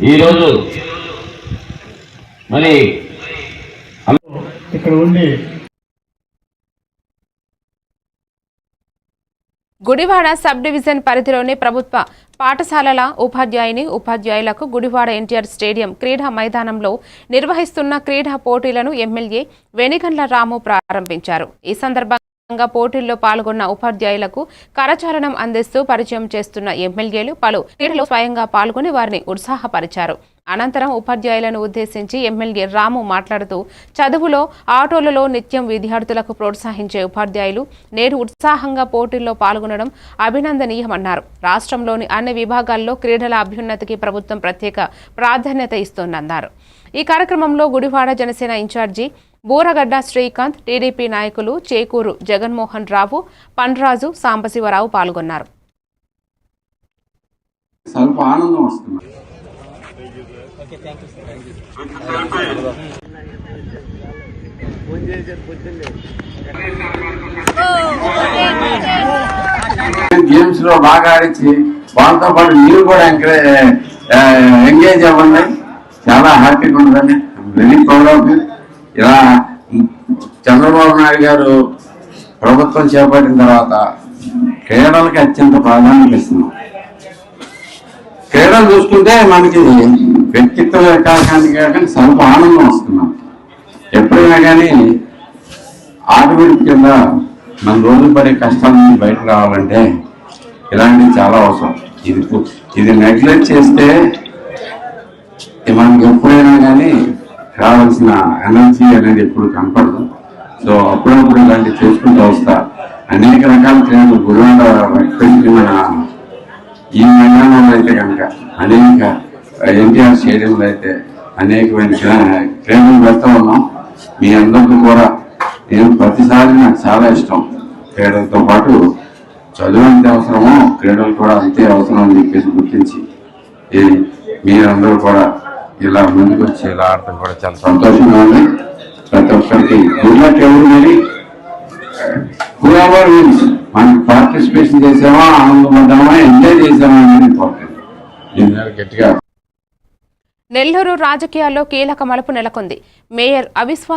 ఈరోజు మరి ఇక్కడ ఉండి గుడివాడ సబ్ డివిజన్ పరిధిలోని ప్రభుత్వ పాఠశాలల ఉపాధ్యాయులకు గుడివాడ ఎన్టీఆర్ స్టేడియం క్రీడా మైదానంలో నిర్వహిస్తున్న క్రీడా పోటీలను ఎమ్మెల్యే వెనిగండ్ల రాము ప్రారంభించారు. ఈ సందర్భంగా పోటీల్లో పాల్గొన్న ఉపాధ్యాయులకు కరచాలనం అందిస్తూ పరిచయం చేస్తున్న ఎమ్మెల్యేలు పలు క్రీడల్లో స్వయంగా పాల్గొని వారిని ఉత్సాహపరిచారు. అనంతరం ఉపాధ్యాయులను ఉద్దేశించి ఎమ్మెల్యే రాము మాట్లాడుతూ చదువులో ఆటోలలో నిత్యం విద్యార్థులకు ప్రోత్సహించే ఉపాధ్యాయులు నేడు ఉత్సాహంగా పోటీల్లో పాల్గొనడం అభినందనీయమన్నారు. రాష్ట్రంలోని అన్ని విభాగాల్లో క్రీడల అభ్యున్నతికి ప్రభుత్వం ప్రత్యేక ప్రాధాన్యత ఇస్తోందన్నారు. ఈ కార్యక్రమంలో గుడివాడ జనసేన ఇన్ఛార్జి బూరగడ్డ శ్రీకాంత్, టీడీపీ నాయకులు చేకూరు జగన్మోహన్ రావు, పండ్రాజు, సాంబశివరావు పాల్గొన్నారు. గేమ్స్ లో బాగా ఆడించి వాళ్ళతో పాటు మీరు కూడా ఎంగేజ్ అవ్వండి. చాలా హ్యాపీగా ఉందండి. Very proud of you. ఇలా చంద్రబాబు నాయుడు గారు ప్రభుత్వం చేపట్టిన తర్వాత క్రీడలకి అత్యంత ప్రాధాన్యత ఇస్తున్నాం. క్రీడలు చూసుకుంటే మనకి వ్యక్తిత్వ వికాసానికి కానీ స్వల్ప ఆనందం వస్తున్నాం. ఎప్పుడైనా కానీ ఆటోమేటిక్ కింద మన రోజు పడే కష్టాల నుంచి బయటకు రావాలంటే ఇలాంటివి చాలా అవసరం. ఇది నెగ్లెక్ట్ చేస్తే మనకి ఎప్పుడైనా కానీ రావాల్సిన ఎనర్జీ అనేది ఎప్పుడు కనపడదు. సో అప్పుడప్పుడు ఇలాంటివి చేసుకుంటూ వస్తా. అనేక రకాల క్రీడలు గుడివాడ మన ఈ మైదానంలో అయితే కనుక అనేక ఎన్టీఆర్ స్టేడియంలో అయితే అనేకమైన క్రీడలు పెడతా ఉన్నాం. మీ అందరికీ కూడా నేను ప్రతిసారి నాకు చాలా ఇష్టం. క్రీడలతో పాటు చదువు అంతే అవసరమో క్రీడలు కూడా అంతే అవసరం అని చెప్పేసి గుర్తించి మీరందరూ కూడా ఇలా ముందుకు వచ్చి ఇలా ఆడటం కూడా చాలా సంతోషంగా ఉంది. ప్రతి ఒక్కరికి గుడ్ ఎవరు మరి హూఎవర్ విన్స్ మనం పార్టిసిపేషన్ చేసామా, ఆనందపడ్డామా, ఎంజాయ్ చేసామా అనేది ఇంపార్టెంట్. గట్టిగా నెల్లూరు రాజకీయాల్లో కీలక మలుపు నెలకొంది. మేయర్ అవిశ్వాస